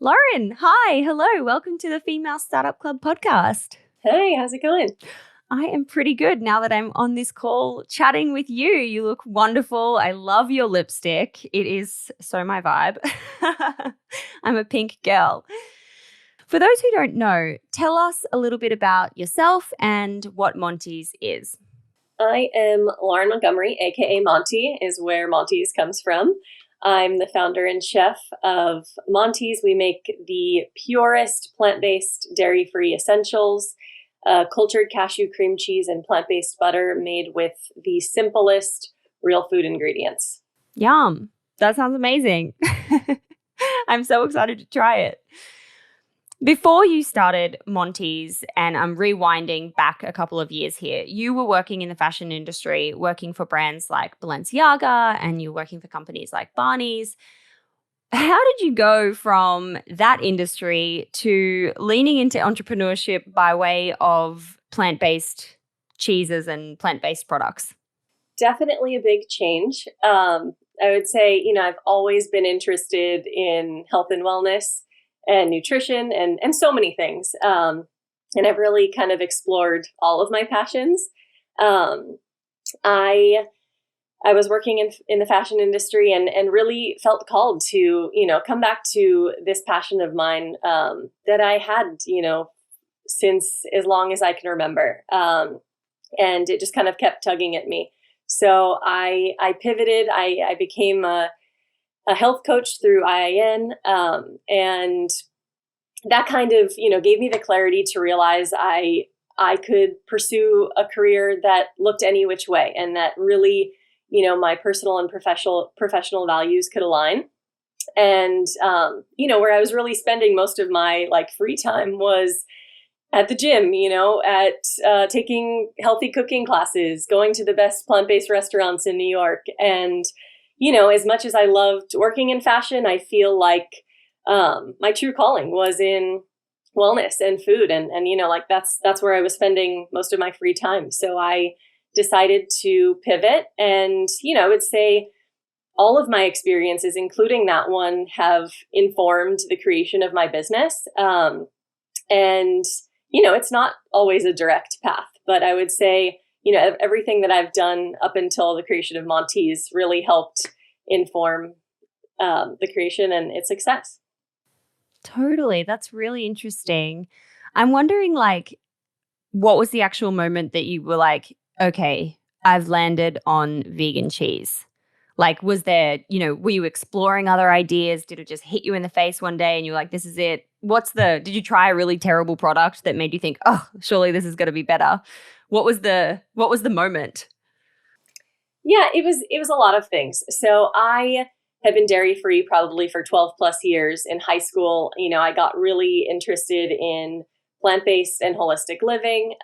Lauren, hi, hello, welcome to the Female Startup Club podcast. Hey, how's it going? I am pretty good now that I'm on this call chatting with you. You look wonderful. I love your lipstick. It is so my vibe. I'm a pink girl. For those who don't know, tell us a little bit about yourself and what Montys is. I am Lauren Montgomery, aka Monty, is where Montys comes from. I'm the founder and chef of Montys. We make the purest plant-based, dairy-free essentials, cultured cashew cream cheese, and plant-based butter made with the simplest real food ingredients. Yum. That sounds amazing. I'm so excited to try it. Before you started Montys, and I'm rewinding back a couple of years here, you were working in the fashion industry, working for brands like Balenciaga, and you were working for companies like Barney's. How did you go from that industry to leaning into entrepreneurship by way of plant-based cheeses and plant-based products? Definitely a big change. I would say, I've always been interested in health and wellness and nutrition and so many things. And I've really kind of explored all of my passions. I was working in the fashion industry and really felt called to, come back to this passion of mine that I had, since as long as I can remember. And it just kind of kept tugging at me. So I pivoted. I became a health coach through IIN, and that kind of, gave me the clarity to realize I could pursue a career that looked any which way, and that really, my personal and professional values could align. And, where I was really spending most of my free time was at the gym, at taking healthy cooking classes, going to the best plant-based restaurants in New York. And as much as I loved working in fashion, I feel like my true calling was in wellness and food. And that's where I was spending most of my free time. So I decided to pivot. And, I would say all of my experiences, including that one, have informed the creation of my business. And, it's not always a direct path, but I would say everything that I've done up until the creation of Montys really helped inform the creation and its success. Totally. That's really interesting. I'm wondering, what was the actual moment that you were like, okay, I've landed on vegan cheese? Was there, were you exploring other ideas? Did it just hit you in the face one day and you were like, this is it? Did you try a really terrible product that made you think, oh, surely this is going to be better? What was the moment? Yeah, it was a lot of things. So I have been dairy free probably for 12 plus years. In high school, I got really interested in plant-based and holistic living,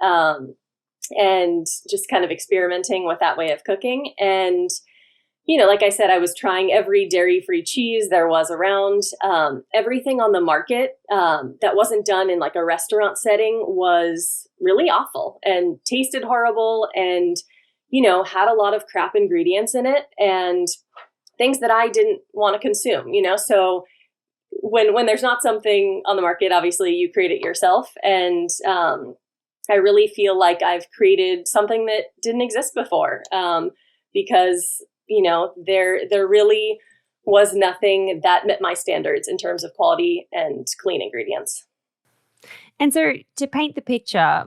and just kind of experimenting with that way of cooking. And like I said, I was trying every dairy-free cheese there was around. Everything on the market that wasn't done in a restaurant setting was really awful and tasted horrible and, had a lot of crap ingredients in it and things that I didn't want to consume, So when there's not something on the market, obviously you create it yourself. And I really feel like I've created something that didn't exist before, because there really was nothing that met my standards in terms of quality and clean ingredients. And so to paint the picture,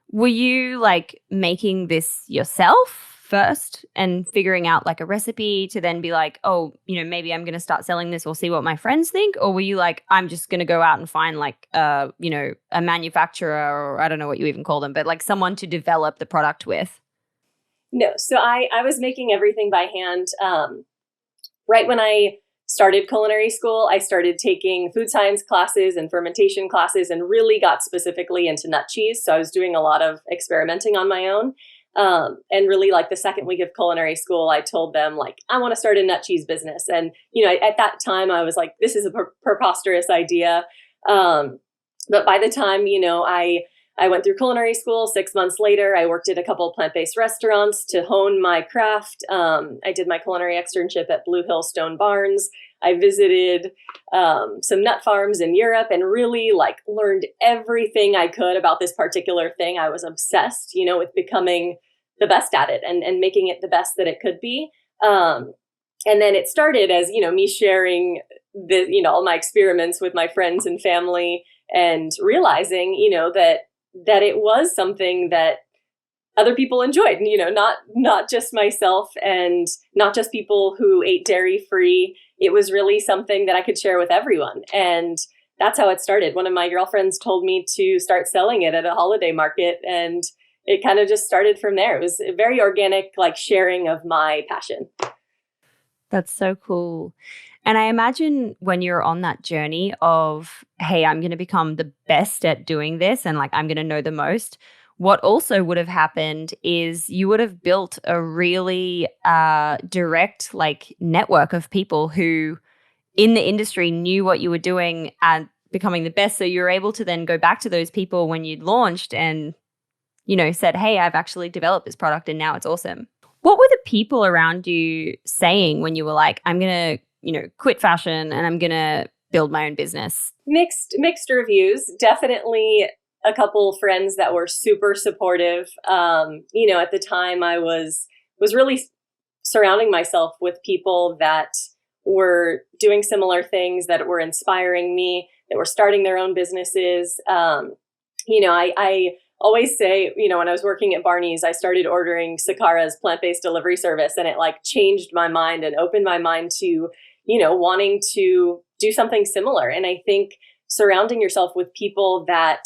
were you making this yourself first and figuring out a recipe to then be like, oh, maybe I'm going to start selling this or see what my friends think? Or were you like, I'm just going to go out and find a manufacturer, or I don't know what you even call them, but someone to develop the product with? No. So I was making everything by hand. Right when I started culinary school, I started taking food science classes and fermentation classes and really got specifically into nut cheese. So I was doing a lot of experimenting on my own. And really the second week of culinary school, I told them I want to start a nut cheese business. And, at that time I was like, this is a preposterous idea. But by the time, I went through culinary school, 6 months later, I worked at a couple of plant-based restaurants to hone my craft. I did my culinary externship at Blue Hill Stone Barns. I visited some nut farms in Europe and really like learned everything I could about this particular thing. I was obsessed, with becoming the best at it and making it the best that it could be. And then it started as, me sharing all my experiments with my friends and family and realizing, that it was something that other people enjoyed, not just myself and not just people who ate dairy free. It was really something that I could share with everyone. And that's how it started. One of my girlfriends told me to start selling it at a holiday market, and it kind of just started from there. It was a very organic, like sharing of my passion. That's so cool. And I imagine when you're on that journey of, hey, I'm going to become the best at doing this and like I'm going to know the most, what also would have happened is you would have built a really direct like network of people who in the industry knew what you were doing and becoming the best. So you were able to then go back to those people when you'd launched and, said, hey, I've actually developed this product and now it's awesome. What were the people around you saying when you were like, I'm going to, quit fashion and I'm going to build my own business? Mixed reviews. Definitely a couple friends that were super supportive. At the time I was really surrounding myself with people that were doing similar things, that were inspiring me, that were starting their own businesses. I always say, when I was working at Barney's, I started ordering Sakara's plant-based delivery service, and it like changed my mind and opened my mind to, wanting to do something similar. And I think surrounding yourself with people that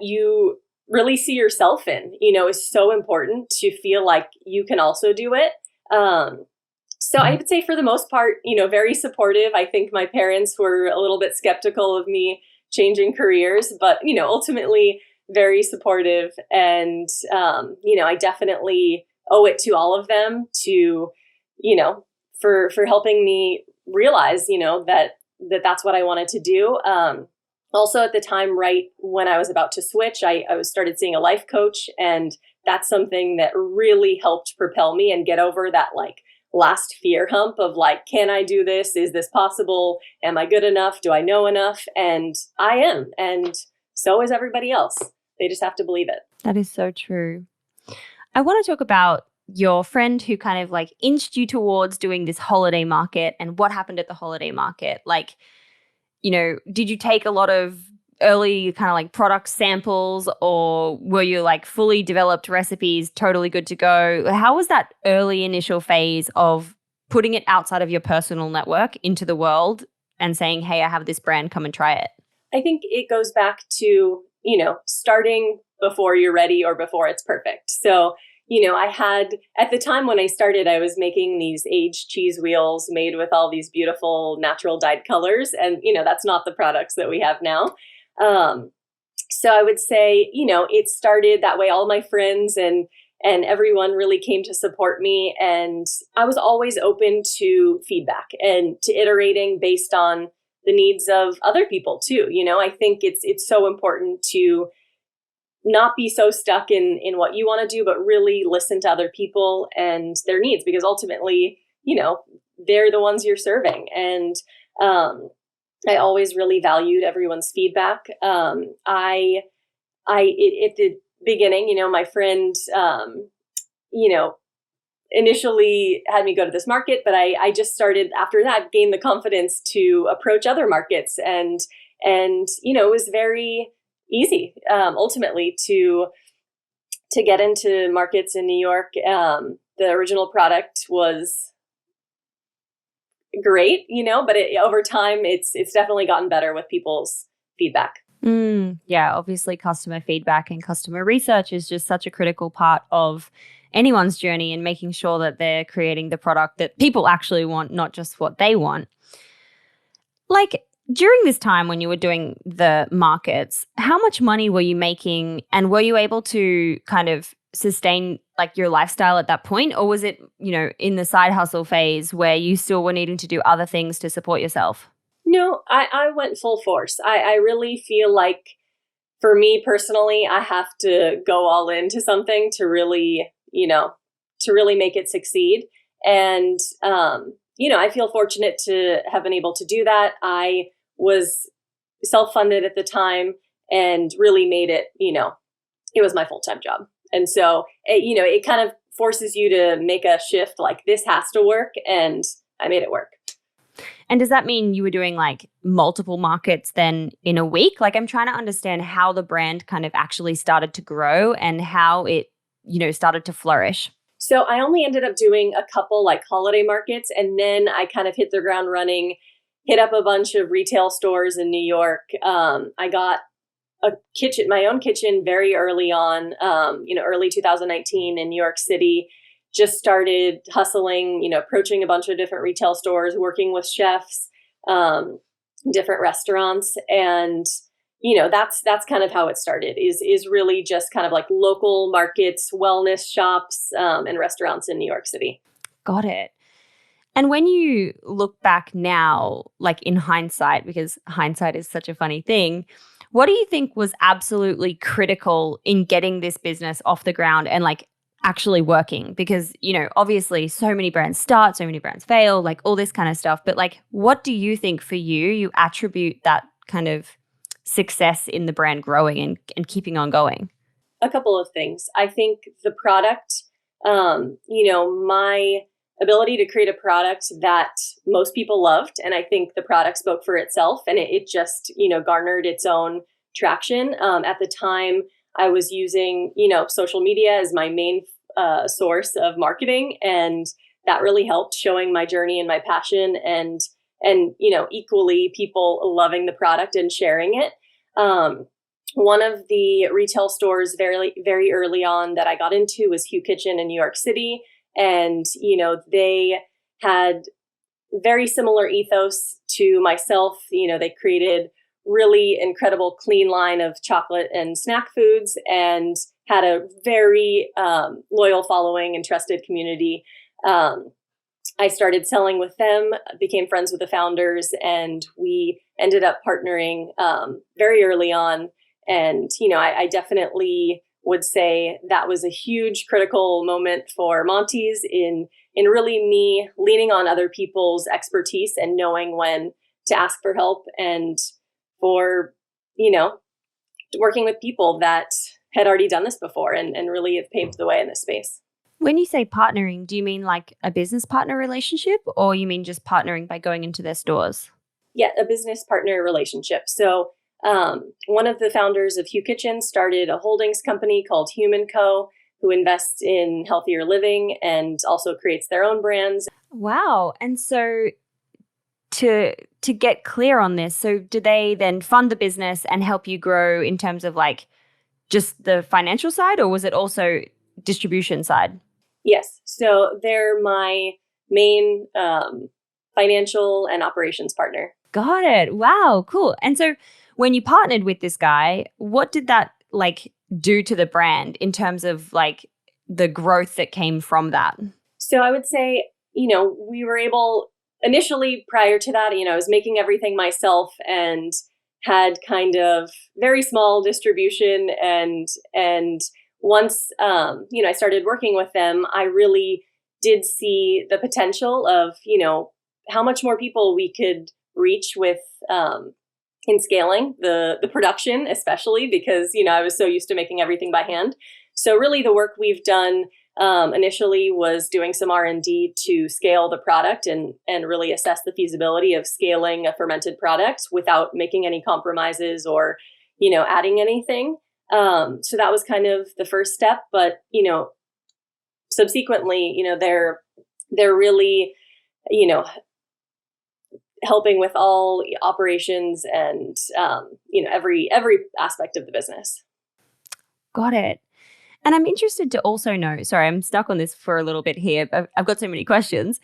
you really see yourself in, is so important to feel like you can also do it. So I would say for the most part, very supportive. I think my parents were a little bit skeptical of me changing careers, but, ultimately very supportive. And, I definitely owe it to all of them to, for helping me realize, that's what I wanted to do. Also at the time, right when I was about to switch, I was started seeing a life coach, and that's something that really helped propel me and get over that like last fear hump of like, can I do this? Is this possible? Am I good enough? Do I know enough? And I am. And so is everybody else. They just have to believe it. That is so true. I want to talk about your friend who kind of like inched you towards doing this holiday market and what happened at the holiday market. Like, did you take a lot of early kind of like product samples, or were you like fully developed recipes, totally good to go? How was that early initial phase of putting it outside of your personal network into the world and saying, hey, I have this brand, come and try it? I think it goes back to, starting before you're ready or before it's perfect. So, I had, at the time when I started, I was making these aged cheese wheels made with all these beautiful natural dyed colors. And, that's not the products that we have now. So I would say, it started that way. All my friends and everyone really came to support me. And I was always open to feedback and to iterating based on the needs of other people too. I think it's so important to not be so stuck in what you want to do, but really listen to other people and their needs, because ultimately, they're the ones you're serving. And I always really valued everyone's feedback. At the beginning, my friend, initially had me go to this market, but I just started after that, gained the confidence to approach other markets. And, it was very easy, ultimately to get into markets in New York. The original product was great, but over time, it's definitely gotten better with people's feedback. Yeah, obviously customer feedback and customer research is just such a critical part of anyone's journey and making sure that they're creating the product that people actually want, not just what they want. Like during this time when you were doing the markets, how much money were you making, and were you able to kind of sustain like your lifestyle at that point? Or was it, in the side hustle phase where you still were needing to do other things to support yourself? No, I went full force. I really feel like for me personally, I have to go all into something to really, to really make it succeed. And I feel fortunate to have been able to do that. I was self-funded at the time and really made it, it was my full-time job. And so, it kind of forces you to make a shift like this has to work. And I made it work. And does that mean you were doing like multiple markets then in a week? Like I'm trying to understand how the brand kind of actually started to grow and how it, started to flourish. So I only ended up doing a couple like holiday markets, and then I kind of hit the ground running, hit up a bunch of retail stores in New York. I got a kitchen, my own kitchen very early on, early 2019 in New York City. Just started hustling, approaching a bunch of different retail stores, working with chefs, different restaurants. And, that's kind of how it started is really just kind of like local markets, wellness shops, and restaurants in New York City. Got it. And when you look back now, like in hindsight, because hindsight is such a funny thing, what do you think was absolutely critical in getting this business off the ground and like actually working? Because, obviously so many brands start, so many brands fail, like all this kind of stuff. But like, what do you think for you attribute that kind of success in the brand growing and keeping on going? A couple of things. I think the product, my ability to create a product that most people loved. And I think the product spoke for itself, and it just, garnered its own traction. At the time, I was using, social media as my main source of marketing. And that really helped showing my journey and my passion and, equally people loving the product and sharing it. One of the retail stores very, very early on that I got into was Hugh Kitchen in New York City. And, they had very similar ethos to myself. They created really incredible clean line of chocolate and snack foods and had a very loyal following and trusted community. I started selling with them, became friends with the founders, and we ended up partnering very early on. And, I definitely would say that was a huge critical moment for Montys in really me leaning on other people's expertise and knowing when to ask for help, and for, working with people that had already done this before and really have paved the way in this space. When you say partnering, do you mean like a business partner relationship, or you mean just partnering by going into their stores? Yeah, a business partner relationship. So one of the founders of Hugh Kitchen started a holdings company called Human Co., who invests in healthier living and also creates their own brands. Wow. And so to get clear on this, so do they then fund the business and help you grow in terms of like just the financial side, or was it also distribution side? Yes. So they're my main financial and operations partner. Got it. Wow, cool. And so when you partnered with this guy, what did that like do to the brand in terms of like the growth that came from that? So I would say, we were able initially, prior to that, I was making everything myself and had kind of very small distribution. And once, I started working with them, I really did see the potential of, how much more people we could reach with, in scaling the production, especially because, I was so used to making everything by hand. So really the work we've done initially was doing some R&D to scale the product and really assess the feasibility of scaling a fermented product without making any compromises or, adding anything. So that was kind of the first step. But, subsequently, they're really, helping with all operations and, every aspect of the business. Got it. And I'm interested to also know, sorry, I'm stuck on this for a little bit here, but I've got so many questions.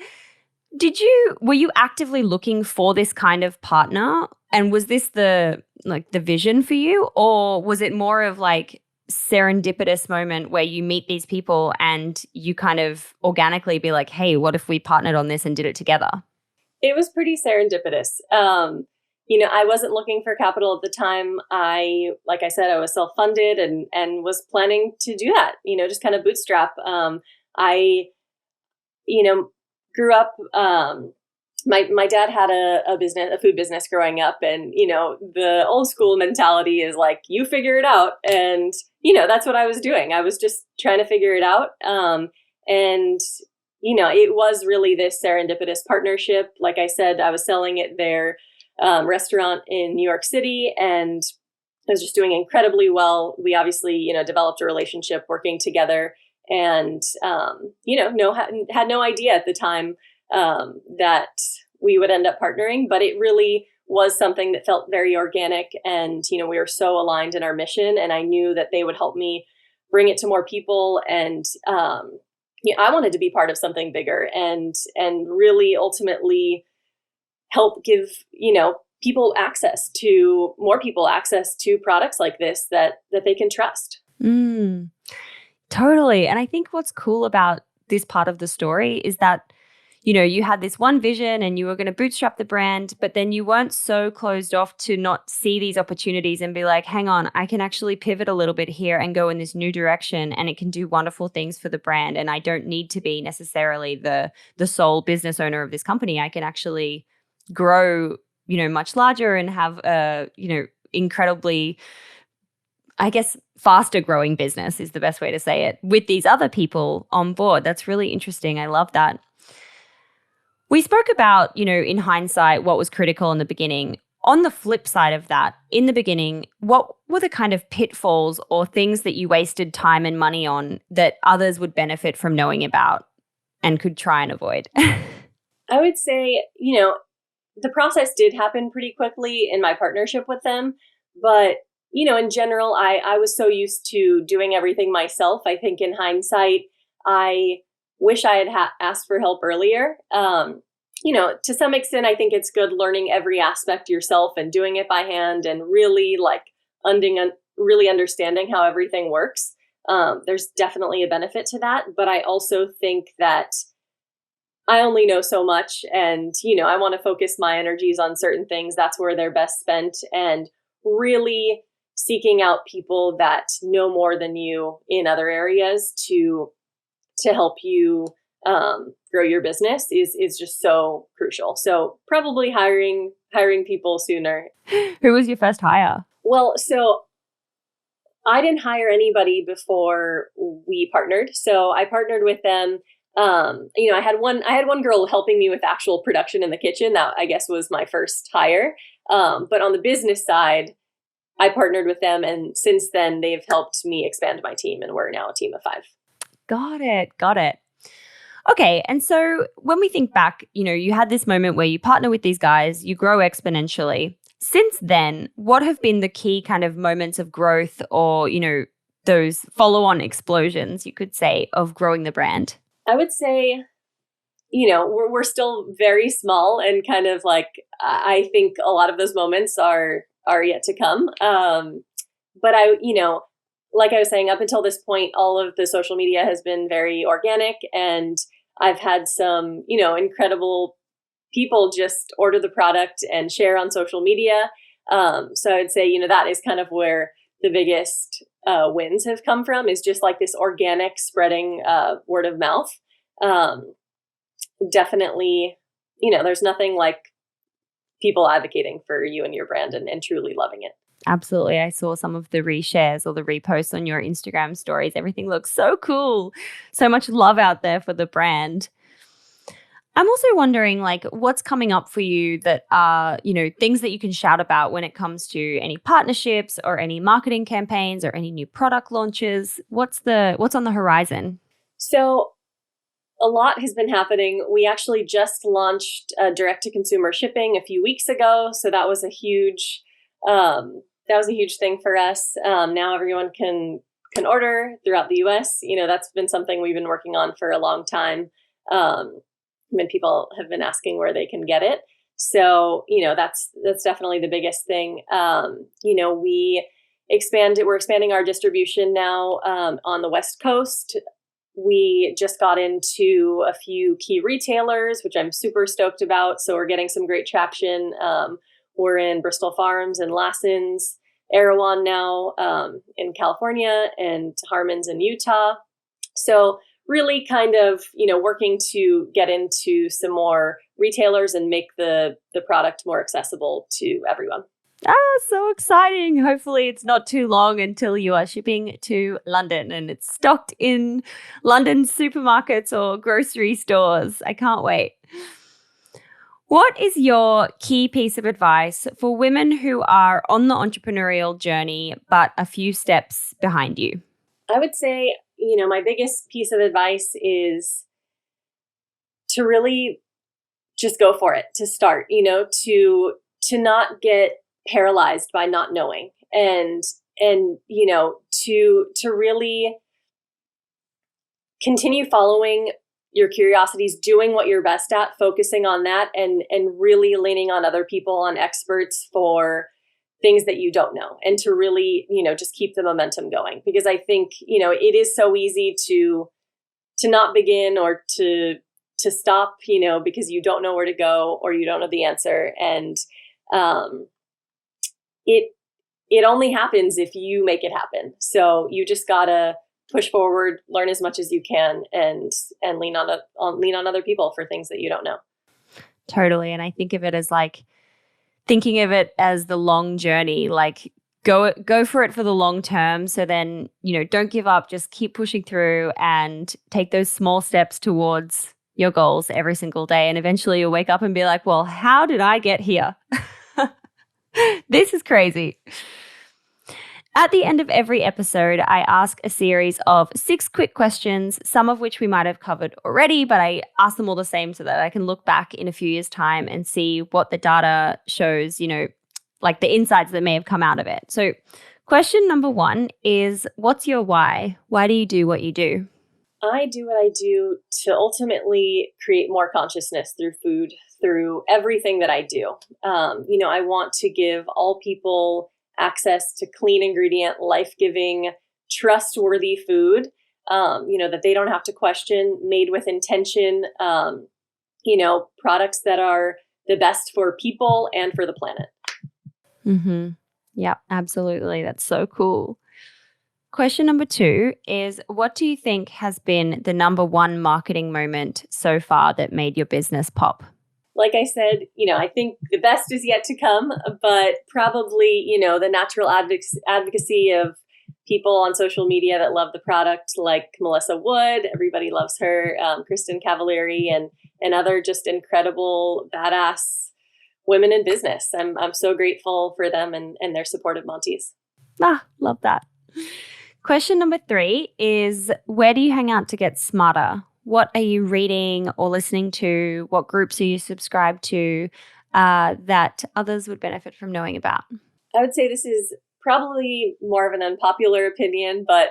Were you actively looking for this kind of partner? And was this the vision for you? Or was it more of like serendipitous moment where you meet these people and you kind of organically be like, hey, what if we partnered on this and did it together? It was pretty serendipitous. I wasn't looking for capital at the time. Like I said, I was self-funded and was planning to do that, just kind of bootstrap. I grew up my dad had a food business growing up, and the old school mentality is like, you figure it out, and that's what I was doing. I was just trying to figure it out, and it was really this serendipitous partnership. Like I said, I was selling at their restaurant in New York City, and I was just doing incredibly well. We obviously developed a relationship working together, and had no idea at the time that we would end up partnering, but it really was something that felt very organic. And, we were so aligned in our mission, and I knew that they would help me bring it to more people. And, I wanted to be part of something bigger and really ultimately help give, more people access to products like this that they can trust. Totally. And I think what's cool about this part of the story is that, you had this one vision and you were going to bootstrap the brand, but then you weren't so closed off to not see these opportunities and be like, hang on, I can actually pivot a little bit here and go in this new direction, and it can do wonderful things for the brand. And I don't need to be necessarily the sole business owner of this company. I can actually grow, much larger and have a, incredibly, I guess, faster growing business is the best way to say it, with these other people on board. That's really interesting. I love that. We spoke about, in hindsight, what was critical in the beginning. On the flip side of that, in the beginning, what were the kind of pitfalls or things that you wasted time and money on that others would benefit from knowing about and could try and avoid? I would say, the process did happen pretty quickly in my partnership with them. But, in general, I was so used to doing everything myself. I think in hindsight, I wish I had asked for help earlier. To some extent, I think it's good learning every aspect yourself and doing it by hand and really really understanding how everything works. There's definitely a benefit to that. But I also think that I only know so much, and, I want to focus my energies on certain things. That's where they're best spent, and really seeking out people that know more than you in other areas to help you grow your business is just so crucial. So probably hiring people sooner. Who was your first hire? Well, so I didn't hire anybody before we partnered. So I partnered with them. I had one girl helping me with actual production in the kitchen. That, I guess, was my first hire. But on the business side, I partnered with them, and since then they've helped me expand my team, and we're now a team of 5. Got it. Okay. And so when we think back, you had this moment where you partner with these guys, you grow exponentially. Since then, what have been the key kind of moments of growth or, those follow-on explosions, you could say, of growing the brand? I would say, we're still very small, and kind of like, I think a lot of those moments are yet to come. But like I was saying, up until this point, all of the social media has been very organic, and I've had some, incredible people just order the product and share on social media. So I would say, that is kind of where the biggest wins have come from, is just like this organic spreading word of mouth. Definitely, there's nothing like people advocating for you and your brand and truly loving it. Absolutely. I saw some of the reshares or the reposts on your Instagram stories. Everything looks so cool. So much love out there for the brand. I'm also wondering, what's coming up for you that are, things that you can shout about when it comes to any partnerships or any marketing campaigns or any new product launches? What's on the horizon? So a lot has been happening. We actually just launched direct-to-consumer shipping a few weeks ago. So that was a huge thing for us. Now everyone can order throughout the US. That's been something we've been working on for a long time. When people have been asking where they can get it. So, that's definitely the biggest thing. We're expanding our distribution now on the West Coast. We just got into a few key retailers, which I'm super stoked about. So we're getting some great traction. We're in Bristol Farms and Lassen's, Erewhon now in California, and Harmon's in Utah. So really kind of, working to get into some more retailers and make the product more accessible to everyone. So exciting. Hopefully it's not too long until you are shipping to London and it's stocked in London supermarkets or grocery stores. I can't wait. What is your key piece of advice for women who are on the entrepreneurial journey, but a few steps behind you? I would say, my biggest piece of advice is to really just go for it, to start, to not get paralyzed by not knowing, and to really continue following your curiosities, doing what you're best at, focusing on that, and really leaning on other people, on experts for things that you don't know, and to really, just keep the momentum going. Because I think, it is so easy to not begin, or to stop, because you don't know where to go, or you don't know the answer. And it only happens if you make it happen. So you just gotta push forward, learn as much as you can, and lean on other people for things that you don't know. Totally. And I think of it as thinking of it as the long journey, go for it for the long term. So then, don't give up, just keep pushing through and take those small steps towards your goals every single day. And eventually you'll wake up and be like, well, how did I get here? This is crazy. At the end of every episode, I ask a series of 6 quick questions, some of which we might have covered already, but I ask them all the same so that I can look back in a few years' time and see what the data shows, the insights that may have come out of it. So question number 1 is, what's your why? Why do you do what you do? I do what I do to ultimately create more consciousness through food, through everything that I do. I want to give all people access to clean ingredient, life-giving, trustworthy food, that they don't have to question, made with intention, products that are the best for people and for the planet. Mm-hmm. Yeah, absolutely. That's so cool. Question number 2 is, what do you think has been the number 1 marketing moment so far that made your business pop? Like I said, I think the best is yet to come, but probably, the natural advocacy of people on social media that love the product, like Melissa Wood, everybody loves her, Kristen Cavallari, and other just incredible, badass women in business. I'm so grateful for them and their support of Montys. Love that. Question number 3 is, where do you hang out to get smarter? What are you reading or listening to? What groups are you subscribed to that others would benefit from knowing about? I would say this is probably more of an unpopular opinion, but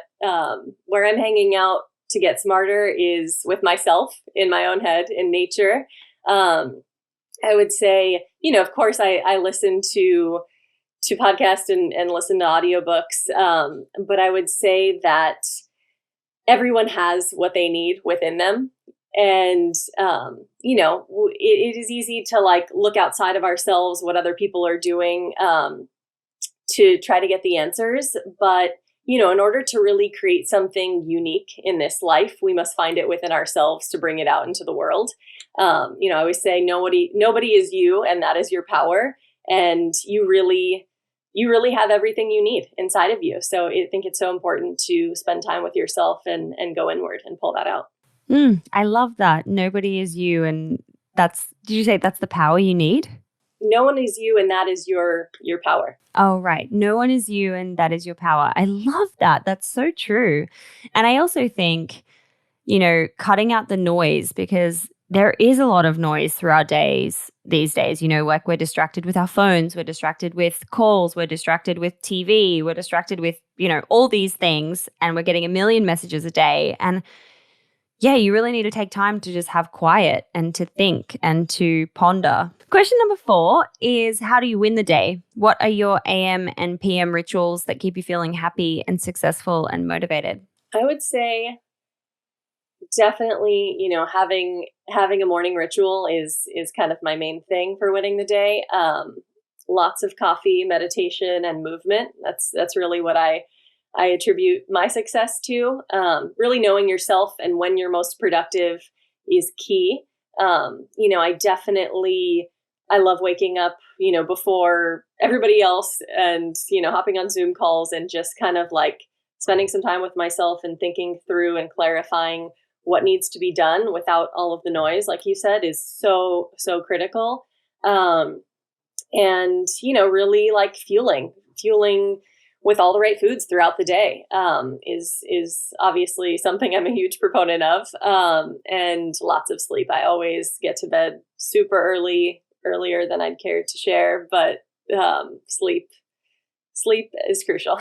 where I'm hanging out to get smarter is with myself, in my own head, in nature. I would say, of course, I listen to podcasts and listen to audiobooks. But I would say that everyone has what they need within them. And, it is easy to look outside of ourselves, what other people are doing, to try to get the answers. But, in order to really create something unique in this life, we must find it within ourselves to bring it out into the world. I always say nobody is you, and that is your power. And you really have everything you need inside of you. So I think it's so important to spend time with yourself and go inward and pull that out. I love that. Nobody is you. And did you say that's the power you need? No one is you, and that is your power. Oh, right. No one is you, and that is your power. I love that. That's so true. And I also think, cutting out the noise, because there is a lot of noise through our days these days. We're distracted with our phones, we're distracted with calls, we're distracted with TV, we're distracted with, all these things, and we're getting a million messages a day. And yeah, you really need to take time to just have quiet and to think and to ponder. Question number 4 is, how do you win the day? What are your AM and PM rituals that keep you feeling happy and successful and motivated? I would say definitely, having a morning ritual is kind of my main thing for winning the day. Lots of coffee, meditation, and movement. That's really what I I attribute my success to. Really knowing yourself and when you're most productive is key. I love waking up, before everybody else and, hopping on Zoom calls and just kind of like spending some time with myself and thinking through and clarifying what needs to be done without all of the noise, like you said, is so, so critical. Really like fueling with all the right foods throughout the day is obviously something I'm a huge proponent of. And lots of sleep. I always get to bed super early, earlier than I'd care to share, but sleep is crucial.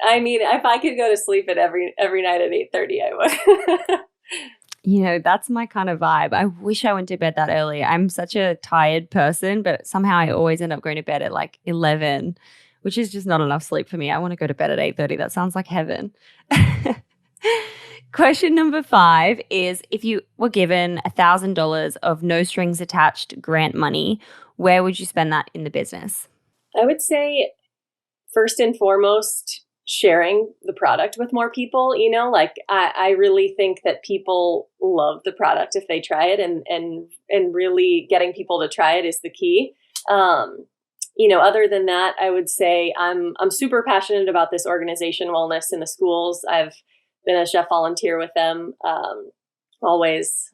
I mean, if I could go to sleep at every night at 8:30, I would. That's my kind of vibe. I wish I went to bed that early. I'm such a tired person, but somehow I always end up going to bed at like 11, which is just not enough sleep for me. I want to go to bed at 8:30. That sounds like heaven. Question number 5 is, if you were given $1,000 of no strings attached grant money, where would you spend that in the business? I would say first and foremost, sharing the product with more people. I really think that people love the product if they try it, and really getting people to try it is the key. Other than that, I would say I'm super passionate about this organization, Wellness in the Schools. I've been a chef volunteer with them. Always,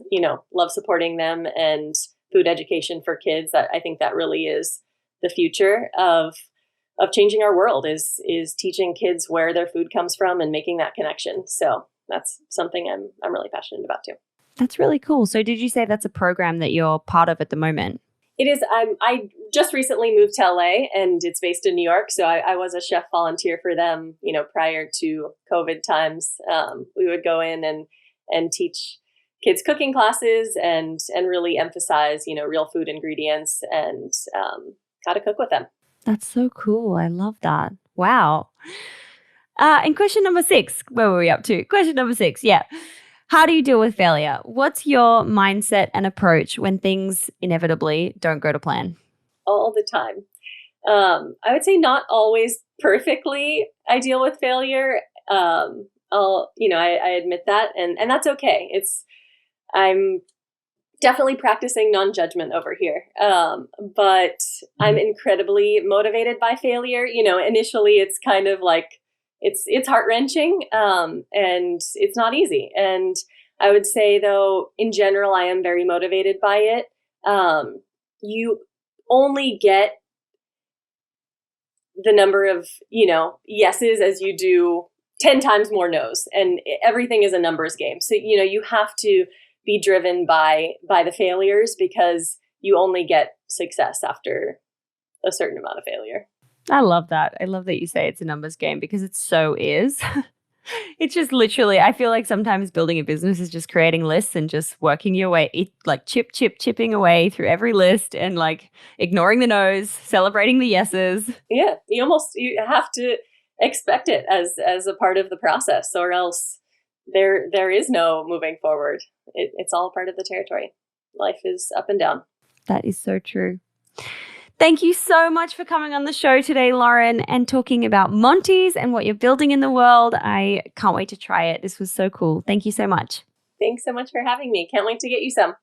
love supporting them and food education for kids. That I think that really is the future of changing our world is teaching kids where their food comes from and making that connection. So that's something I'm really passionate about too. That's really cool. So did you say that's a program that you're part of at the moment? It is. I just recently moved to LA and it's based in New York. So I was a chef volunteer for them, prior to COVID times. We would go in and teach kids cooking classes and really emphasize, real food ingredients and how to cook with them. That's so cool. I love that. Wow. And question number 6, where were we up to? Question number 6. Yeah. How do you deal with failure? What's your mindset and approach when things inevitably don't go to plan? All the time. I would say not always perfectly I deal with failure. I admit that, and that's okay. I'm definitely practicing non-judgment over here. But I'm incredibly motivated by failure. Initially it's kind of like, it's heart-wrenching, and it's not easy. And I would say though, in general, I am very motivated by it. You only get the number of, yeses as you do 10 times more no's, and everything is a numbers game. So, you have to be driven by the failures because you only get success after a certain amount of failure. I love that. I love that you say it's a numbers game because it so is. It's just literally, I feel like sometimes building a business is just creating lists and just working your way, like chipping away through every list and like ignoring the no's, celebrating the yeses. Yeah, you have to expect it as a part of the process, or else there is no moving forward. It's all part of the territory. Life is up and down. That is so true. Thank you so much for coming on the show today, Lauren, and talking about Montys and what you're building in the world. I can't wait to try it. This was so cool. Thank you so much. Thanks so much for having me. Can't wait to get you some.